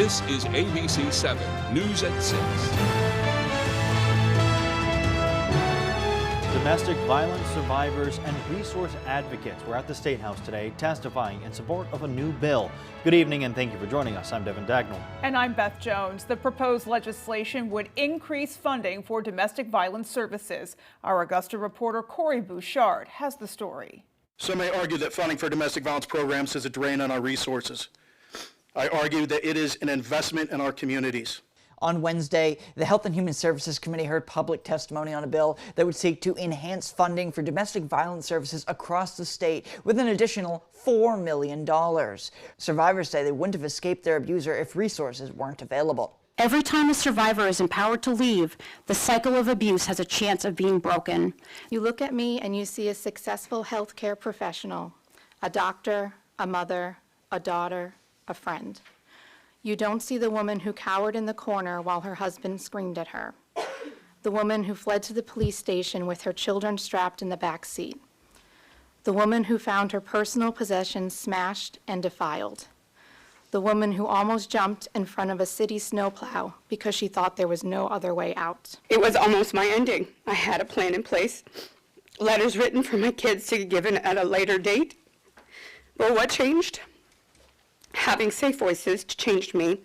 This is ABC 7 News at 6. Domestic violence survivors and resource advocates were at the State House today testifying in support of a new bill. Good evening and thank you for joining us. I'm Devin Dagnall. And I'm Beth Jones. The proposed legislation would increase funding for domestic violence services. Our Augusta reporter Corey Bouchard has the story. Some may argue that funding for domestic violence programs is a drain on our resources. I argue that it is an investment in our communities. On Wednesday, the Health and Human Services Committee heard public testimony on a bill that would seek to enhance funding for domestic violence services across the state with an additional $4 million. Survivors say they wouldn't have escaped their abuser if resources weren't available. Every time a survivor is empowered to leave, the cycle of abuse has a chance of being broken. You look at me and you see a successful healthcare professional, a doctor, a mother, a daughter, a friend. You don't see the woman who cowered in the corner while her husband screamed at her. The woman who fled to the police station with her children strapped in the back seat. The woman who found her personal possessions smashed and defiled. The woman who almost jumped in front of a city snowplow because she thought there was no other way out. It was almost my ending. I had a plan in place, letters written for my kids to be given at a later date. But what changed? Having safe voices changed me.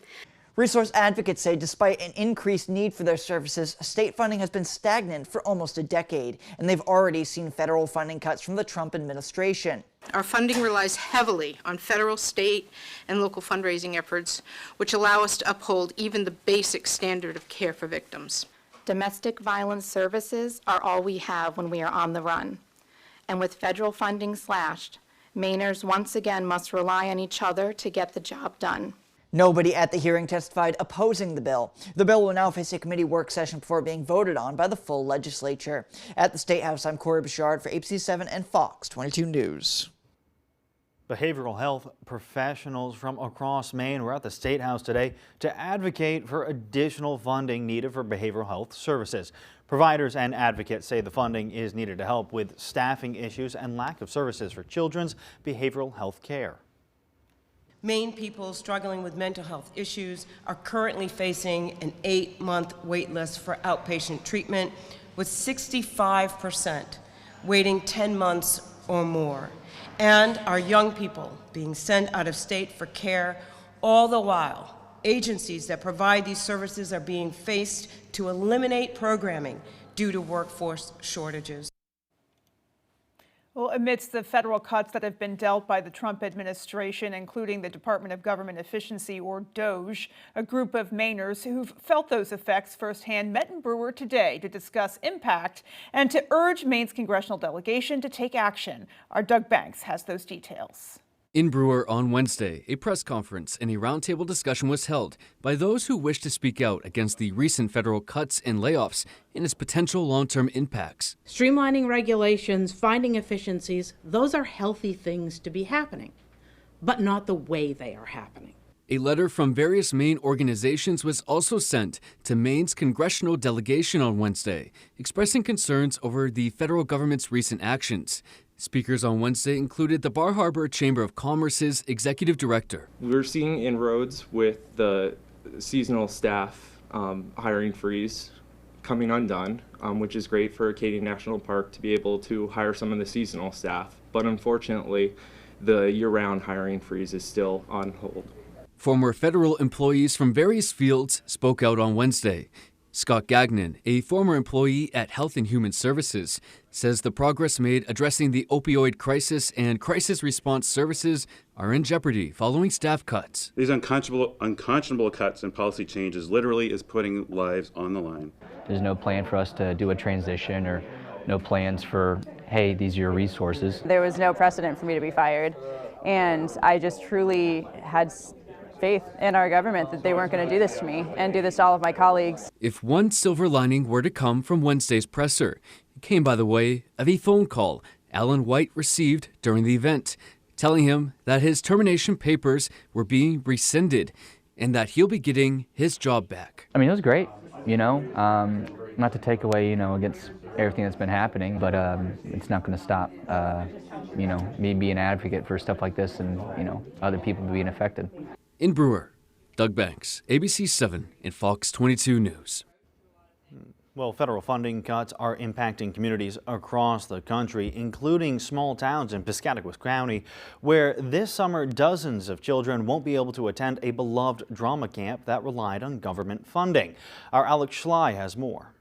Resource advocates say despite an increased need for their services, state funding has been stagnant for almost a decade, and they've already seen federal funding cuts from the Trump administration. Our funding relies heavily on federal, state, and local fundraising efforts, which allow us to uphold even the basic standard of care for victims. Domestic violence services are all we have when we are on the run. And with federal funding slashed, Mainers once again must rely on each other to get the job done. Nobody at the hearing testified opposing the bill. The bill will now face a committee work session before being voted on by the full legislature. At the State House, I'm Corey Bouchard for ABC 7 and Fox 22 News. Behavioral health professionals from across Maine were at the State House today to advocate for additional funding needed for behavioral health services. Providers and advocates say the funding is needed to help with staffing issues and lack of services for children's behavioral health care. Maine people struggling with mental health issues are currently facing an 8-month wait list for outpatient treatment, with 65% waiting 10 months or more. And our young people being sent out of state for care, all the while agencies that provide these services are being faced to eliminate programming due to workforce shortages. Well, amidst the federal cuts that have been dealt by the Trump administration, including the Department of Government Efficiency, or DOGE, a group of Mainers who've felt those effects firsthand met in Brewer today to discuss impact and to urge Maine's congressional delegation to take action. Our Doug Banks has those details. In Brewer on Wednesday, a press conference and a roundtable discussion was held by those who wish to speak out against the recent federal cuts and layoffs and its potential long-term impacts. Streamlining regulations, finding efficiencies, those are healthy things to be happening, but not the way they are happening. A letter from various Maine organizations was also sent to Maine's congressional delegation on Wednesday, expressing concerns over the federal government's recent actions. Speakers on Wednesday included the Bar Harbor Chamber of Commerce's executive director. We're seeing inroads with the seasonal staff hiring freeze coming undone, which is great for Acadia National Park to be able to hire some of the seasonal staff. But unfortunately, the year-round hiring freeze is still on hold. Former federal employees from various fields spoke out on Wednesday. Scott Gagnon, a former employee at Health and Human Services, says the progress made addressing the opioid crisis and crisis response services are in jeopardy following staff cuts. These unconscionable cuts and policy changes literally is putting lives on the line. There's no plan for us to do a transition or no plans for, hey, these are your resources. There was no precedent for me to be fired, and I just truly had faith in our government that they weren't going to do this to me and do this to all of my colleagues. If one silver lining were to come from Wednesday's presser, it came by the way of a phone call Alan White received during the event, telling him that his termination papers were being rescinded and that he'll be getting his job back. I mean, it was great, not to take away, against everything that's been happening, but it's not going to stop, me being an advocate for stuff like this and, other people being affected. In Brewer, Doug Banks, ABC 7 and Fox 22 News. Well, federal funding cuts are impacting communities across the country, including small towns in Piscataquis County, where this summer dozens of children won't be able to attend a beloved drama camp that relied on government funding. Our Alex Schley has more.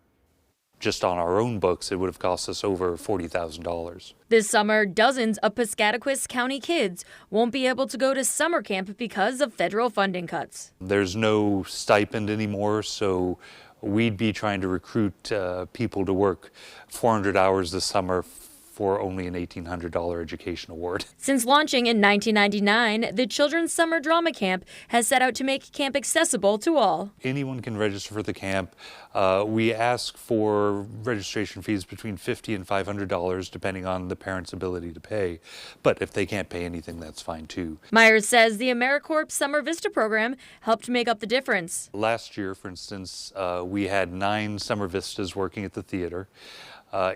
Just on our own books, it would have cost us over $40,000. This summer, dozens of Piscataquis County kids won't be able to go to summer camp because of federal funding cuts. There's no stipend anymore, so we'd be trying to recruit people to work 400 hours this summer for only an $1,800 education award. Since launching in 1999, the Children's Summer Drama Camp has set out to make camp accessible to all. Anyone can register for the camp. We ask for registration fees between $50 and $500, depending on the parent's ability to pay. But if they can't pay anything, that's fine too. Myers says the AmeriCorps Summer Vista program helped make up the difference. Last year, for instance, we had 9 Summer Vistas working at the theater.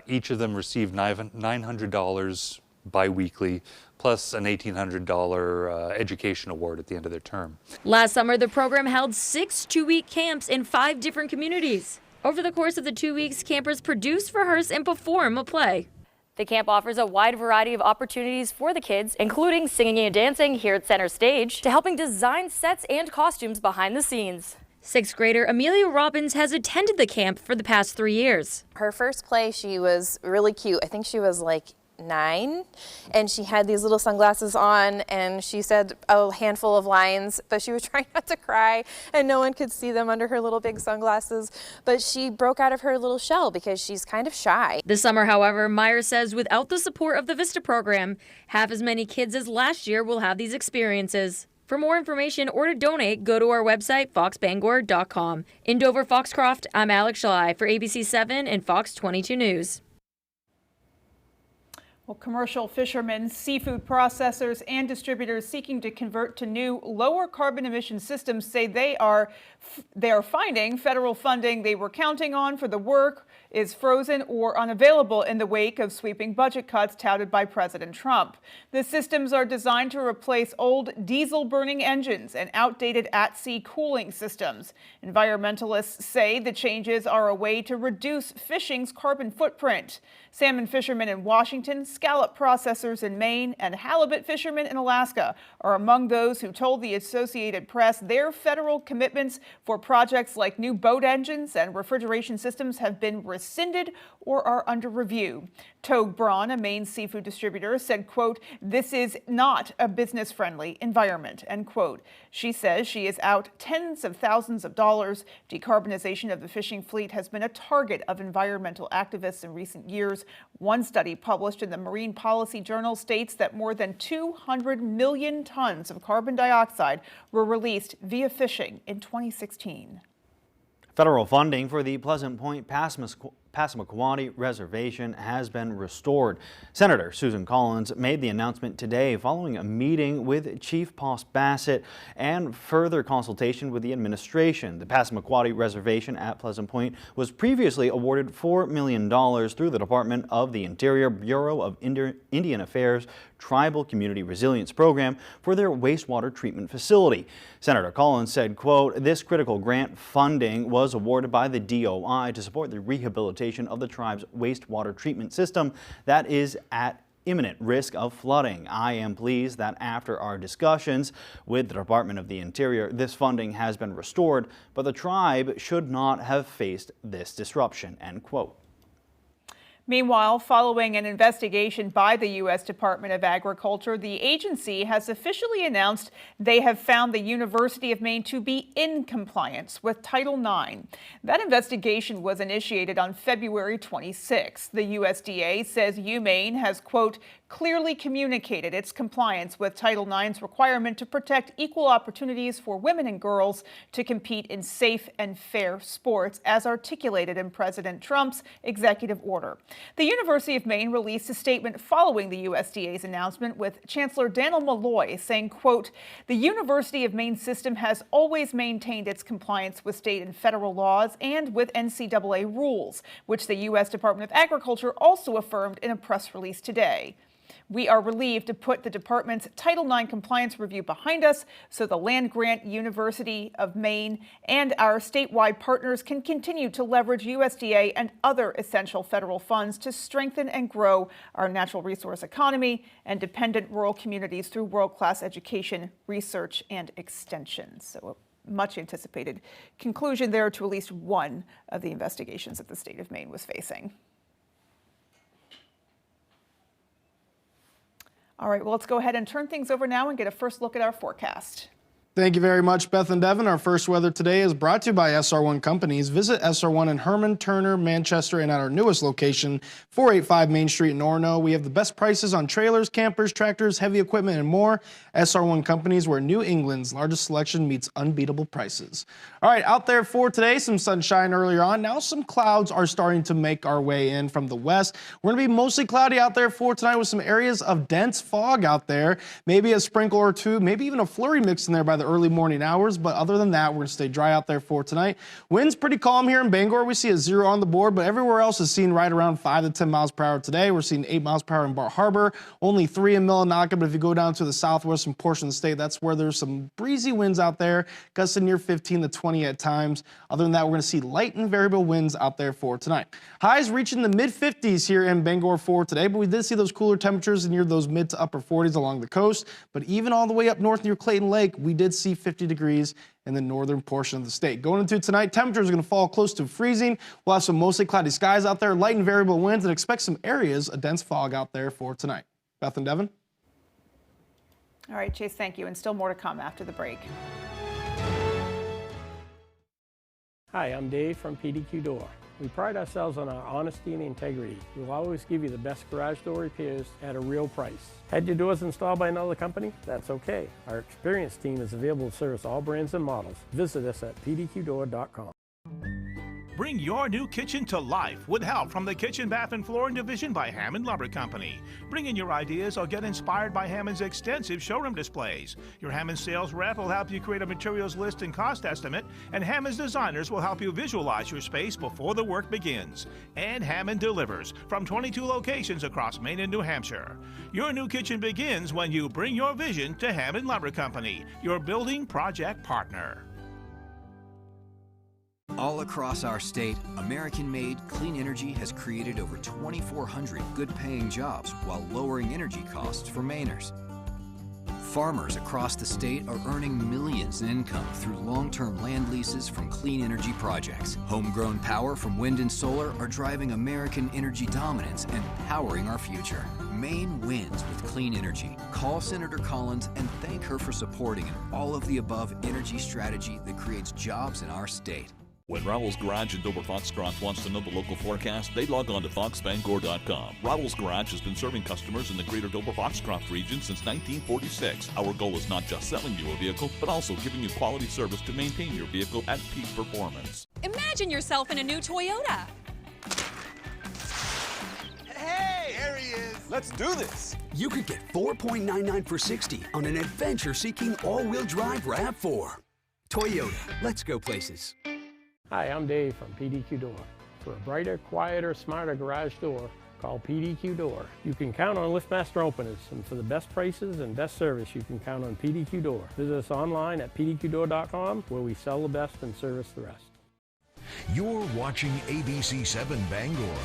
Each of them received $900 biweekly, plus an $1,800 education award at the end of their term. Last summer, the program held 6 two-week camps in 5 different communities. Over the course of the 2 weeks, campers produce, rehearse, and perform a play. The camp offers a wide variety of opportunities for the kids, including singing and dancing here at Center Stage, to helping design sets and costumes behind the scenes. 6th grader Amelia Robbins has attended the camp for the past 3 years. Her first play, she was really cute. I think she was like 9, and she had these little sunglasses on, and she said a handful of lines, but she was trying not to cry, and no one could see them under her little big sunglasses. But she broke out of her little shell because she's kind of shy. This summer, however, Myers says without the support of the Vista program, half as many kids as last year will have these experiences. For more information or to donate, go to our website, foxbangor.com. In Dover, Foxcroft, I'm Alex Schley for ABC 7 and Fox 22 News. Well, commercial fishermen, seafood processors, and distributors seeking to convert to new lower carbon emission systems say they are finding federal funding they were counting on for the work is frozen or unavailable in the wake of sweeping budget cuts touted by President Trump. The systems are designed to replace old diesel-burning engines and outdated at-sea cooling systems. Environmentalists say the changes are a way to reduce fishing's carbon footprint. Salmon fishermen in Washington, scallop processors in Maine, and halibut fishermen in Alaska are among those who told the Associated Press their federal commitments for projects like new boat engines and refrigeration systems have been rescinded or are under review. Togue Braun, a Maine seafood distributor, said, quote, "This is not a business-friendly environment," end quote. She says she is out tens of thousands of dollars. Decarbonization of the fishing fleet has been a target of environmental activists in recent years. One study published in the Marine Policy Journal states that more than 200 million tons of carbon dioxide were released via fishing in 2016. Federal funding for the Pleasant Point Passamaquoddy Reservation has been restored. Senator Susan Collins made the announcement today following a meeting with Chief Post Bassett and further consultation with the administration. The Passamaquoddy Reservation at Pleasant Point was previously awarded $4 million through the Department of the Interior Bureau of Indian Affairs Tribal Community Resilience Program for their wastewater treatment facility. Senator Collins said, quote, "This critical grant funding was awarded by the DOI to support the rehabilitation of the tribe's wastewater treatment system that is at imminent risk of flooding. I am pleased that after our discussions with the Department of the Interior, this funding has been restored, but the tribe should not have faced this disruption," end quote. Meanwhile, following an investigation by the U.S. Department of Agriculture, the agency has officially announced they have found the University of Maine to be in compliance with Title IX. That investigation was initiated on February 26. The USDA says UMaine has, quote, "clearly communicated its compliance with Title IX's requirement to protect equal opportunities for women and girls to compete in safe and fair sports, as articulated in President Trump's executive order." The University of Maine released a statement following the USDA's announcement, with Chancellor Daniel Malloy saying, quote, "The University of Maine system has always maintained its compliance with state and federal laws and with NCAA rules," which the U.S. Department of Agriculture also affirmed in a press release today. We are relieved to put the department's Title IX compliance review behind us so the land-grant University of Maine and our statewide partners can continue to leverage USDA and other essential federal funds to strengthen and grow our natural resource economy and dependent rural communities through world-class education, research, and extension. So a much anticipated conclusion there to at least one of the investigations that the state of Maine was facing. All right, well, let's go ahead and turn things over now and get a first look at our forecast. Thank you very much, Beth and Devin. Our first weather today is brought to you by SR1 Companies. Visit SR1 in Herman, Turner, Manchester, and at our newest location, 485 Main Street in Orono. We have the best prices on trailers, campers, tractors, heavy equipment, and more. SR1 Companies, where New England's largest selection meets unbeatable prices. All right, out there for today, some sunshine earlier on. Now some clouds are starting to make our way in from the west. We're going to be mostly cloudy out there for tonight with some areas of dense fog out there. Maybe a sprinkle or two, maybe even a flurry mix in there by the early morning hours, but other than that, we're going to stay dry out there for tonight. Winds pretty calm here in Bangor. We see a 0 on the board, but everywhere else is seen right around 5 to 10 miles per hour today. We're seeing 8 miles per hour in Bar Harbor, only 3 in Millinocket, but if you go down to the southwestern portion of the state, that's where there's some breezy winds out there, gusting near 15 to 20 at times. Other than that, we're going to see light and variable winds out there for tonight. Highs reaching the mid-50s here in Bangor for today, but we did see those cooler temperatures near those mid to upper 40s along the coast, but even all the way up north near Clayton Lake, we did see 50 degrees in the northern portion of the state. Going into tonight, temperatures are going to fall close to freezing. We'll have some mostly cloudy skies out there, light and variable winds, and expect some areas of dense fog out there for tonight. Beth and Devin? All right, Chase, thank you. And still more to come after the break. Hi, I'm Dave from PDQ Door. We pride ourselves on our honesty and integrity. We'll always give you the best garage door repairs at a real price. Had your doors installed by another company? That's okay. Our experienced team is available to service all brands and models. Visit us at pdqdoor.com. Bring your new kitchen to life with help from the Kitchen, Bath, and Flooring Division by Hammond Lumber Company. Bring in your ideas or get inspired by Hammond's extensive showroom displays. Your Hammond sales rep will help you create a materials list and cost estimate, and Hammond's designers will help you visualize your space before the work begins. And Hammond delivers from 22 locations across Maine and New Hampshire. Your new kitchen begins when you bring your vision to Hammond Lumber Company, your building project partner. All across our state, American-made clean energy has created over 2,400 good-paying jobs while lowering energy costs for Mainers. Farmers across the state are earning millions in income through long-term land leases from clean energy projects. Homegrown power from wind and solar are driving American energy dominance and powering our future. Maine wins with clean energy. Call Senator Collins and thank her for supporting an all-of-the-above energy strategy that creates jobs in our state. When Rowell's Garage in Dover Foxcroft wants to know the local forecast, they log on to foxbangor.com. Rowell's Garage has been serving customers in the greater Dover Foxcroft region since 1946. Our goal is not just selling you a vehicle, but also giving you quality service to maintain your vehicle at peak performance. Imagine yourself in a new Toyota. Hey, there he is. Let's do this. You could get 4.99 for 60 on an adventure-seeking all-wheel drive RAV4. Toyota, let's go places. Hi, I'm Dave from PDQ Door. For a brighter, quieter, smarter garage door, call PDQ Door. You can count on LiftMaster openers, and for the best prices and best service, you can count on PDQ Door. Visit us online at pdqdoor.com, where we sell the best and service the rest. You're watching ABC 7 Bangor.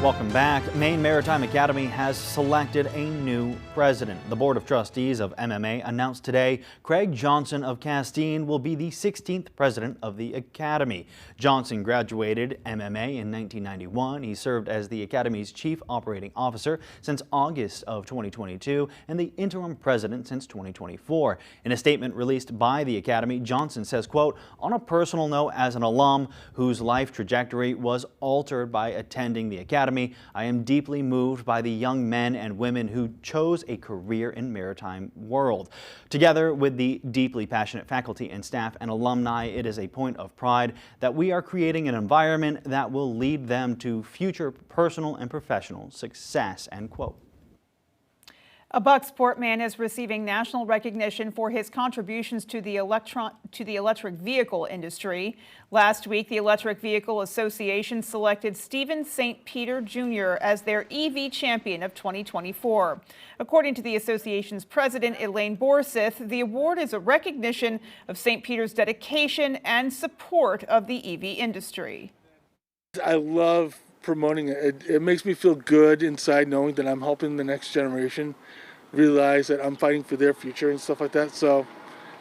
Welcome back. Maine Maritime Academy has selected a new president. The Board of Trustees of MMA announced today Craig Johnson of Castine will be the 16th president of the Academy. Johnson graduated MMA in 1991. He served as the Academy's chief operating officer since August of 2022 and the interim president since 2024. In a statement released by the Academy, Johnson says, quote, "On a personal note, as an alum whose life trajectory was altered by attending the Academy, I am deeply moved by the young men and women who chose a career in maritime world. Together with the deeply passionate faculty and staff and alumni, it is a point of pride that we are creating an environment that will lead them to future personal and professional success," end quote. A Bucksport man is receiving national recognition for his contributions to the electric vehicle industry. Last week, the Electric Vehicle Association selected Stephen St. Peter Jr. as their EV champion of 2024. According to the association's president, Elaine Borseth, the award is a recognition of St. Peter's dedication and support of the EV industry. I love promoting it. It makes me feel good inside knowing that I'm helping the next generation realize that I'm fighting for their future and stuff like that. So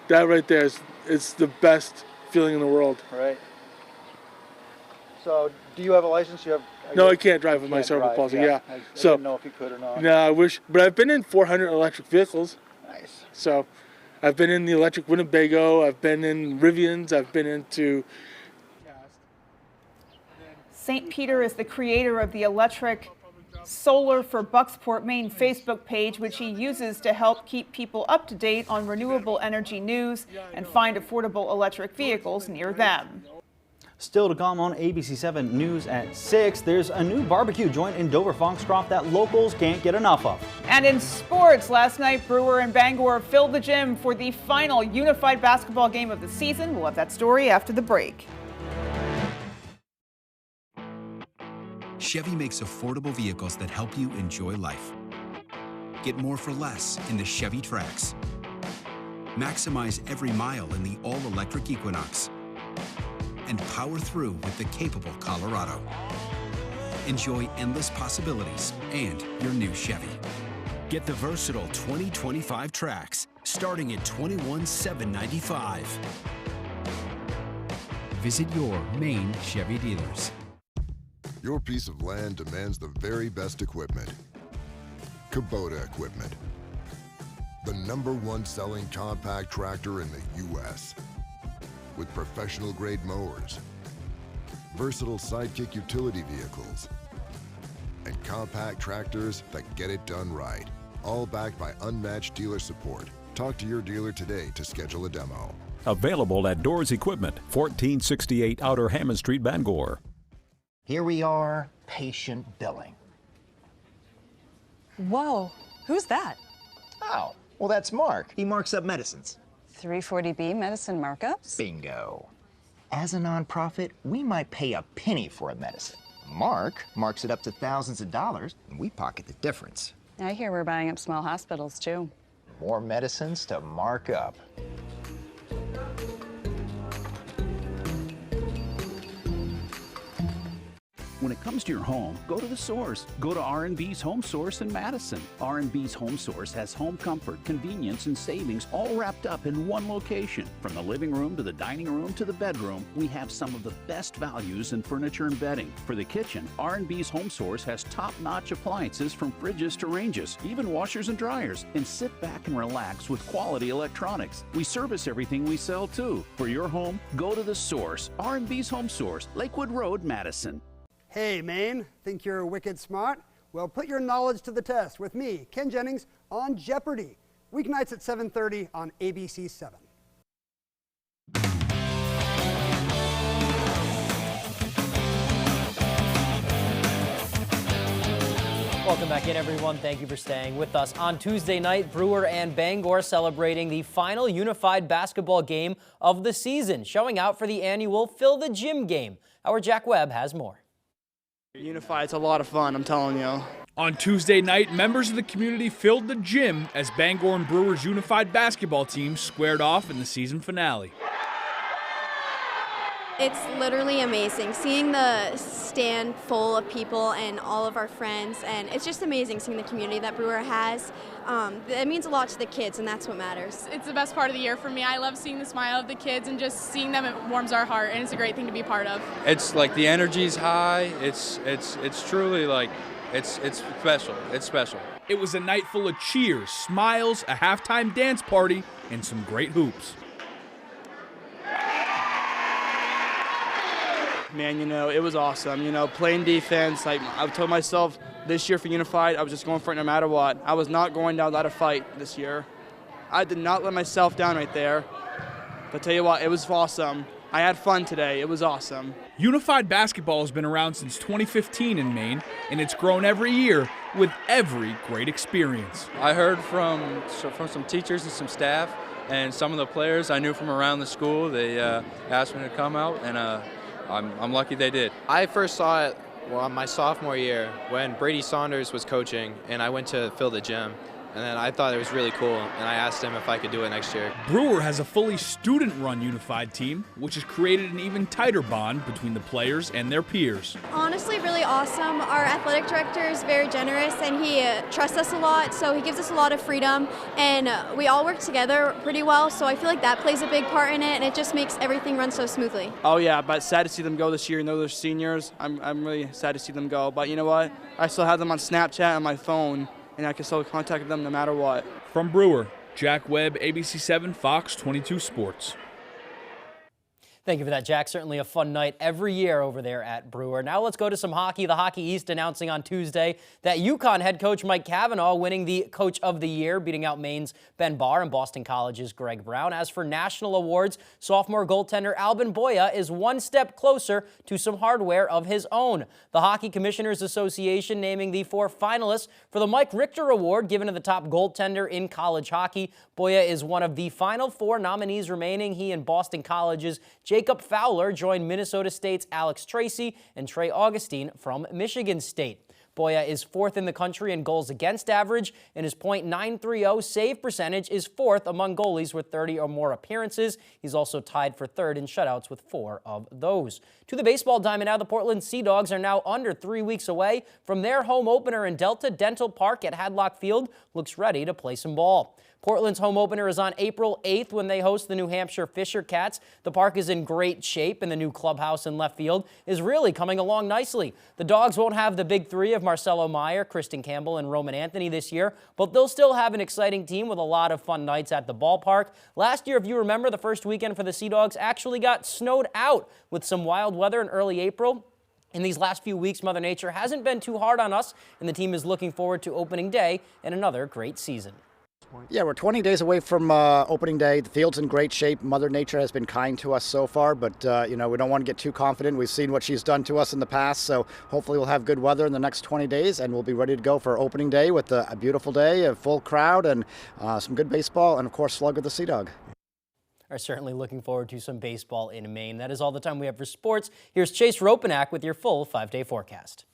that right there it's the best feeling in the world. Right. So do you have a license? No, I can't drive with my cerebral palsy. Yeah. I So didn't know if you could or not. no, I wish, but I've been in 400 electric vehicles. Nice. So I've been in the electric Winnebago. I've been in Rivians. I've been into. St. Peter is the creator of the electric Solar for Bucksport, Maine Facebook page, which he uses to help keep people up to date on renewable energy news and find affordable electric vehicles near them. Still to come on ABC7 News at 6, there's a new barbecue joint in Dover-Foxcroft that locals can't get enough of. And in sports, last night Brewer and Bangor filled the gym for the final unified basketball game of the season. We'll have that story after the break. Chevy makes affordable vehicles that help you enjoy life. Get more for less in the Chevy Trax. Maximize every mile in the all-electric Equinox. And power through with the capable Colorado. Enjoy endless possibilities and your new Chevy. Get the versatile 2025 Trax, starting at $21,795. Visit your Maine Chevy dealers. Your piece of land demands the very best equipment. Kubota Equipment. The #1 selling compact tractor in the U.S. With professional-grade mowers, versatile sidekick utility vehicles, and compact tractors that get it done right. All backed by unmatched dealer support. Talk to your dealer today to schedule a demo. Available at Doors Equipment, 1468 Outer Hammond Street, Bangor. Here we are, patient billing. Whoa, who's that? Oh, well, that's Mark. He marks up medicines. 340B medicine markups? Bingo. As a nonprofit, we might pay a penny for a medicine. Mark marks it up to thousands of dollars, and we pocket the difference. I hear we're buying up small hospitals, too. More medicines to mark up. When it comes to your home, go to the source. Go to R&B's Home Source in Madison. R&B's Home Source has home comfort, convenience, and savings all wrapped up in one location. From the living room to the dining room to the bedroom, we have some of the best values in furniture and bedding. For the kitchen, R&B's Home Source has top-notch appliances from fridges to ranges, even washers and dryers. And sit back and relax with quality electronics. We service everything we sell too. For your home, go to the source. R&B's Home Source, Lakewood Road, Madison. Hey, Maine, think you're wicked smart? Well, put your knowledge to the test with me, Ken Jennings, on Jeopardy! Weeknights at 7:30 on ABC7. Welcome back in, everyone. Thank you for staying with us. On Tuesday night, Brewer and Bangor celebrating the final unified basketball game of the season, showing out for the annual Fill the Gym game. Our Jack Webb has more. Unified's a lot of fun, I'm telling you. On Tuesday night, members of the community filled the gym as Bangor and Brewers unified basketball teams squared off in the season finale. It's literally amazing seeing the stand full of people and all of our friends, and it's just amazing seeing the community that Brewer has. It means a lot to the kids, and that's what matters. It's the best part of the year for me. I love seeing the smile of the kids and just seeing them. It warms our heart, and it's a great thing to be part of. It's like the energy's high. It's truly like it's special. It's special. It was a night full of cheers, smiles, a halftime dance party, and some great hoops. Man, it was awesome. Playing defense, like I told myself this year for Unified, I was just going for it no matter what. I was not going down without a fight this year. I did not let myself down right there. But tell you what, it was awesome. I had fun today. It was awesome. Unified basketball has been around since 2015 in Maine, and it's grown every year with every great experience. I heard from some teachers and some staff, and some of the players I knew from around the school. They asked me to come out, and I'm lucky they did. I first saw it my sophomore year when Brady Saunders was coaching, and I went to fill the gym. And then I thought it was really cool, and I asked him if I could do it next year. Brewer has a fully student-run unified team, which has created an even tighter bond between the players and their peers. Honestly, really awesome. Our athletic director is very generous, and he trusts us a lot, so he gives us a lot of freedom, and we all work together pretty well, so I feel like that plays a big part in it, and it just makes everything run so smoothly. Oh yeah, but sad to see them go this year. You know, they're seniors. I'm really sad to see them go, but you know what? I still have them on Snapchat on my phone, and I can still contact them no matter what. From Brewer, Jack Webb, ABC7, Fox 22 Sports. Thank you for that, Jack. Certainly a fun night every year over there at Brewer. Now let's go to some hockey. The Hockey East announcing on Tuesday that UConn head coach Mike Cavanaugh winning the Coach of the Year, beating out Maine's Ben Barr and Boston College's Greg Brown. As for national awards, sophomore goaltender Albin Boya is one step closer to some hardware of his own. The Hockey Commissioners Association naming the 4 finalists for the Mike Richter Award given to the top goaltender in college hockey. Boya is one of the final 4 nominees remaining. He and Boston College's Jacob Fowler joined Minnesota State's Alex Tracy and Trey Augustine from Michigan State. Boya is 4th in the country in goals against average, and his .930 save percentage is 4th among goalies with 30 or more appearances. He's also tied for 3rd in shutouts with 4 of those. To the baseball diamond now, the Portland Sea Dogs are now under 3 weeks away from their home opener in Delta. Dental Park at Hadlock Field looks ready to play some ball. Portland's home opener is on April 8th when they host the New Hampshire Fisher Cats. The park is in great shape, and the new clubhouse in left field is really coming along nicely. The Dogs won't have the big 3 of Marcelo Meyer, Kristen Campbell, and Roman Anthony this year, but they'll still have an exciting team with a lot of fun nights at the ballpark. Last year, if you remember, the first weekend for the Sea Dogs actually got snowed out with some wild weather in early April. In these last few weeks, Mother Nature hasn't been too hard on us, and the team is looking forward to opening day and another great season. Yeah, we're 20 days away from opening day. The field's in great shape. Mother Nature has been kind to us so far, but we don't want to get too confident. We've seen what she's done to us in the past, so hopefully we'll have good weather in the next 20 days, and we'll be ready to go for opening day with a beautiful day, a full crowd, and some good baseball, and of course, Slug of the Sea Dog. Are certainly looking forward to some baseball in Maine. That is all the time we have for sports. Here's Chase Ropenack with your full 5-day forecast.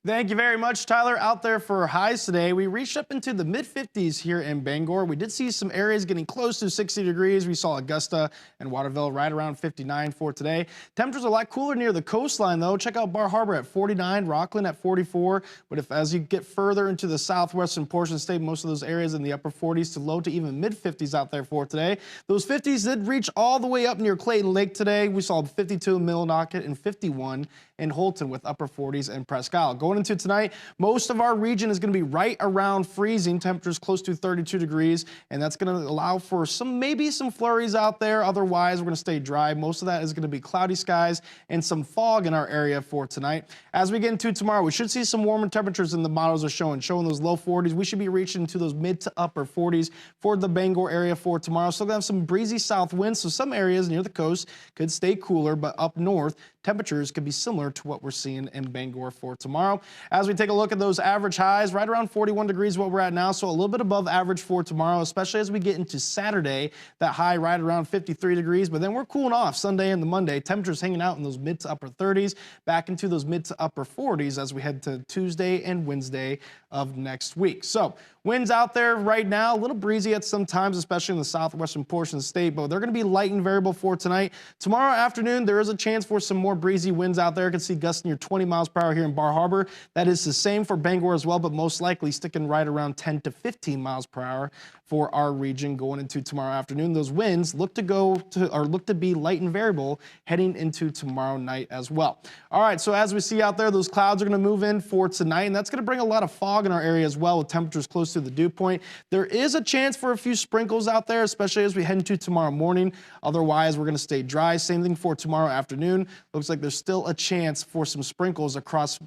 Thank you very much, Tyler. Out there for highs today, we reached up into the mid-50s here in Bangor. We did see some areas getting close to 60 degrees. We saw Augusta and Waterville right around 59 for today. Temperatures are a lot cooler near the coastline, though. Check out Bar Harbor at 49, Rockland at 44. But as you get further into the southwestern portion of the state, most of those areas in the upper 40s to low to even mid-50s out there for today. Those 50s did reach all the way up near Clayton Lake today. We saw 52 in Millinocket and 51 in Holton with upper 40s and Presque Isle. Going into tonight, most of our region is going to be right around freezing, temperatures close to 32 degrees, and that's going to allow for maybe some flurries out there. Otherwise, we're going to stay dry. Most of that is going to be cloudy skies and some fog in our area for tonight. As we get into tomorrow, we should see some warmer temperatures than the models are showing those low 40s. We should be reaching to those mid to upper 40s for the Bangor area for tomorrow. Still going to have some breezy south winds, so some areas near the coast could stay cooler, but up north, temperatures could be similar to what we're seeing in Bangor for tomorrow. As we take a look at those average highs, right around 41 degrees what we're at now, so a little bit above average for tomorrow, especially as we get into Saturday. That high right around 53 degrees, but then we're cooling off Sunday and the Monday. Temperatures hanging out in those mid to upper 30s, back into those mid to upper 40s as we head to Tuesday and Wednesday of next week. So winds out there right now, a little breezy at some times, especially in the southwestern portion of the state, but they're going to be light and variable for tonight. Tomorrow afternoon, there is a chance for some more breezy winds out there. You can see gusts near 20 miles per hour here in Bar Harbor. That is the same for Bangor as well, but most likely sticking right around 10 to 15 miles per hour for our region going into tomorrow afternoon. Those winds look to be light and variable heading into tomorrow night as well. All right, so as we see out there, those clouds are going to move in for tonight, and that's going to bring a lot of fog in our area as well with temperatures close to the dew point. There is a chance for a few sprinkles out there, especially as we head into tomorrow morning. Otherwise, we're going to stay dry. Same thing for tomorrow afternoon. Looks like there's still a chance for some sprinkles across,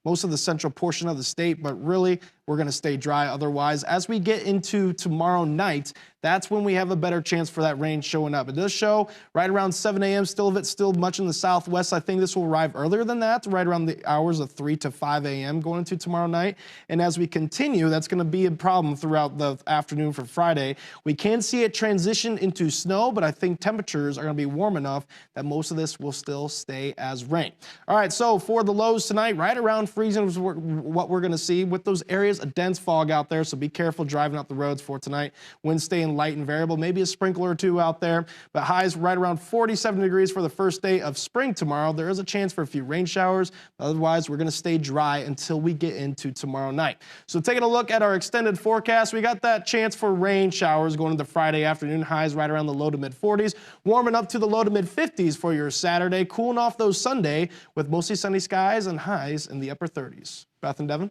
most of the central portion of the state, but really we're going to stay dry otherwise. As we get into tomorrow night, that's when we have a better chance for that rain showing up. It does show right around 7 a.m. Still of it, still much in the southwest. I think this will arrive earlier than that, right around the hours of 3 to 5 a.m. going into tomorrow night. And as we continue, that's going to be a problem throughout the afternoon for Friday. We can see it transition into snow, but I think temperatures are going to be warm enough that most of this will still stay as rain. All right, so for the lows tonight, right around freezing is what we're going to see with those areas, a dense fog out there, so be careful driving up the roads for tonight. Winds staying light and variable, maybe a sprinkler or two out there, but highs right around 47 degrees for the first day of spring tomorrow. There is a chance for a few rain showers. Otherwise, we're going to stay dry until we get into tomorrow night. So taking a look at our extended forecast, we got that chance for rain showers going into Friday afternoon. Highs right around the low to mid 40s, warming up to the low to mid 50s for your Saturday, cooling off those Sunday with mostly sunny skies and highs in the upper 30s. Beth and Devin.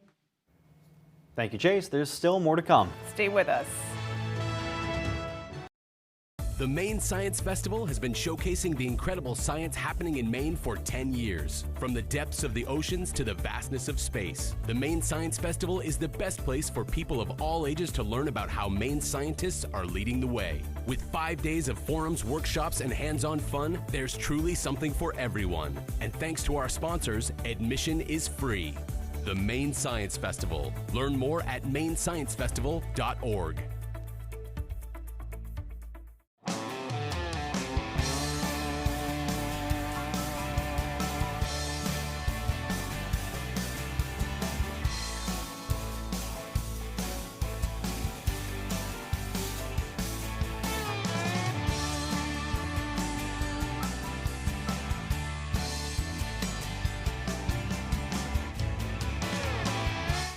Thank you, Chase. There's still more to come. Stay with us. The Maine Science Festival has been showcasing the incredible science happening in Maine for 10 years. From the depths of the oceans to the vastness of space, the Maine Science Festival is the best place for people of all ages to learn about how Maine scientists are leading the way. With 5 days of forums, workshops, and hands-on fun, there's truly something for everyone. And thanks to our sponsors, admission is free. The Maine Science Festival. Learn more at mainsciencefestival.org.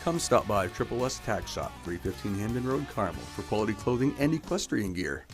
Come stop by Triple S Tack Shop, 315 Hamden Road, Carmel, for quality clothing and equestrian gear.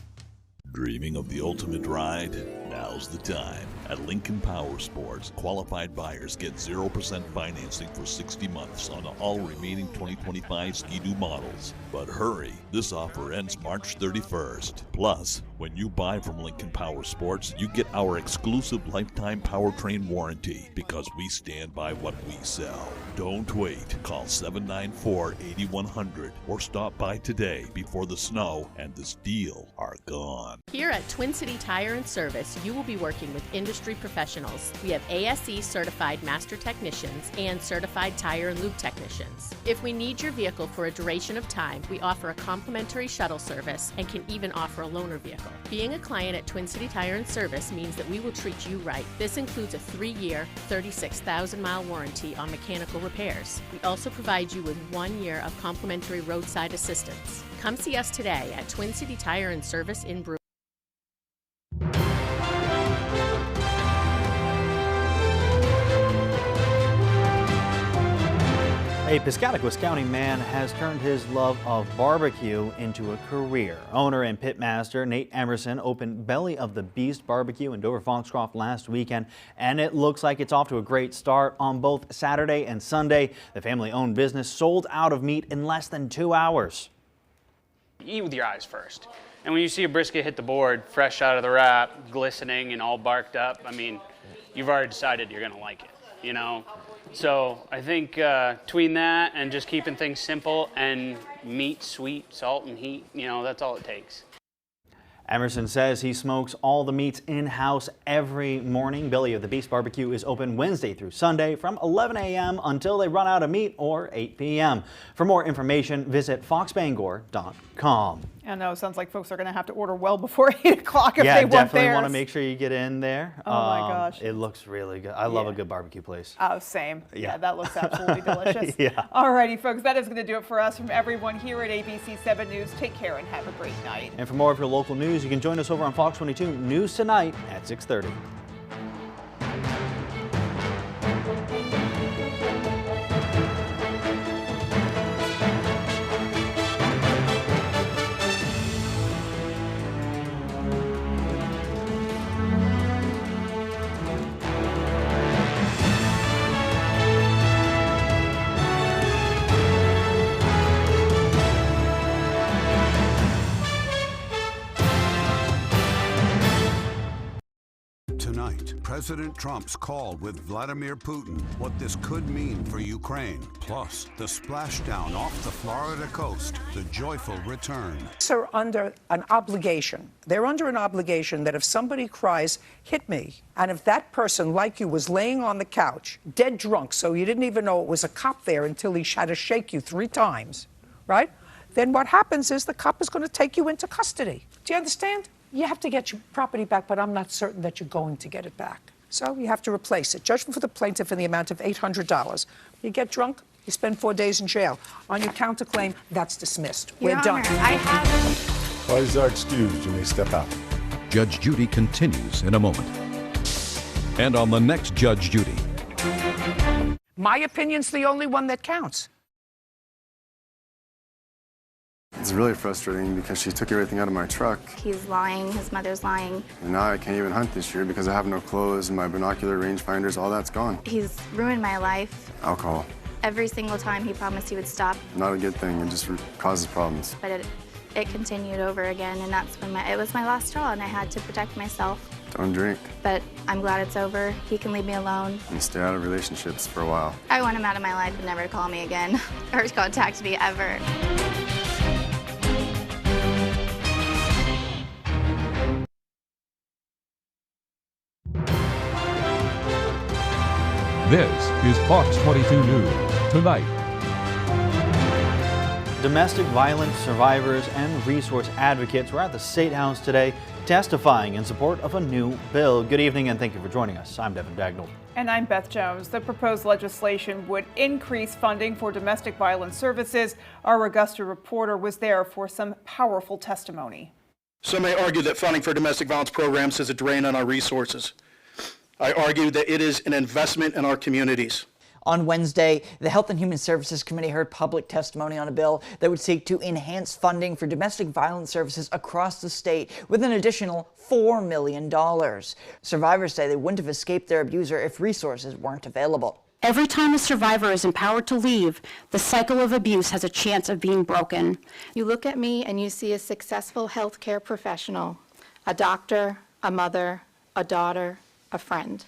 Dreaming of the ultimate ride? Now's the time. At Lincoln Power Sports, qualified buyers get 0% financing for 60 months on all remaining 2025 Ski-Doo models. But hurry, this offer ends March 31st. Plus, when you buy from Lincoln Power Sports, you get our exclusive lifetime powertrain warranty because we stand by what we sell. Don't wait. Call 794-8100 or stop by today before the snow and this deal are gone. Here at Twin City Tire and Service, you will be working with industry professionals. We have ASE certified master technicians and certified tire and lube technicians. If we need your vehicle for a duration of time, we offer a complimentary shuttle service and can even offer a loaner vehicle. Being a client at Twin City Tire and Service means that we will treat you right. This includes a 3-year, 36,000-mile warranty on mechanical repairs. We also provide you with 1 year of complimentary roadside assistance. Come see us today at Twin City Tire and Service in Brewer. A Piscataqua County man has turned his love of barbecue into a career. Owner and pitmaster Nate Emerson opened Belly of the Beast Barbecue in Dover Foxcroft last weekend, and it looks like it's off to a great start on both Saturday and Sunday. The family-owned business sold out of meat in less than 2 hours. Eat with your eyes first. And when you see a brisket hit the board, fresh out of the wrap, glistening and all barked up, I mean, you've already decided you're gonna like it, you know? So I think between that and just keeping things simple and meat, sweet, salt, and heat, you know, that's all it takes. Emerson says he smokes all the meats in-house every morning. Belly of the Beast Barbecue is open Wednesday through Sunday from 11 a.m. until they run out of meat or 8 p.m. For more information, visit foxbangor.com. I know, it sounds like folks are going to have to order well before 8 o'clock if they want theirs. Yeah, definitely want to make sure you get in there. Oh my gosh. It looks really good. I love a good barbecue place. Oh, same. Yeah, that looks absolutely delicious. Yeah. Alrighty, folks, that is going to do it for us. From everyone here at ABC 7 News, take care and have a great night. And for more of your local news, you can join us over on Fox 22 News Tonight at 6:30. tonight, President Trump's call with Vladimir Putin, what this could mean for Ukraine, plus the splashdown off the Florida coast, the joyful return. Are under an obligation. They're under an obligation that if somebody cries, hit me, and if that person, like you, was laying on the couch, dead drunk, so you didn't even know it was a cop there until he had to shake you 3 times, right? Then what happens is the cop is going to take you into custody. Do you understand? You have to get your property back, but I'm not certain that you're going to get it back. So you have to replace it. Judgment for the plaintiff in the amount of $800. You get drunk, you spend 4 days in jail. On your counterclaim, that's dismissed. We're done. Parties are excused. You may step out. Judge Judy continues in a moment. And on the next Judge Judy. My opinion's the only one that counts. It's really frustrating because she took everything out of my truck. He's lying, his mother's lying. And now I can't even hunt this year because I have no clothes and my binocular rangefinders, all that's gone. He's ruined my life. Alcohol. Every single time he promised he would stop. Not a good thing, it just causes problems. But it continued over again, and that's when it was my last straw, and I had to protect myself. Don't drink. But I'm glad it's over. He can leave me alone. And stay out of relationships for a while. I want him out of my life and never to call me again or contact me ever. This is Fox 22 News Tonight. Domestic violence survivors and resource advocates were at the State House today testifying in support of a new bill. Good evening and thank you for joining us. I'm Devin Dagnall. And I'm Beth Jones. The proposed legislation would increase funding for domestic violence services. Our Augusta reporter was there for some powerful testimony. Some may argue that funding for domestic violence programs is a drain on our resources. I argue that it is an investment in our communities. On Wednesday, the Health and Human Services Committee heard public testimony on a bill that would seek to enhance funding for domestic violence services across the state with an additional $4 million. Survivors say they wouldn't have escaped their abuser if resources weren't available. Every time a survivor is empowered to leave, the cycle of abuse has a chance of being broken. You look at me and you see a successful healthcare professional, a doctor, a mother, a daughter, a friend.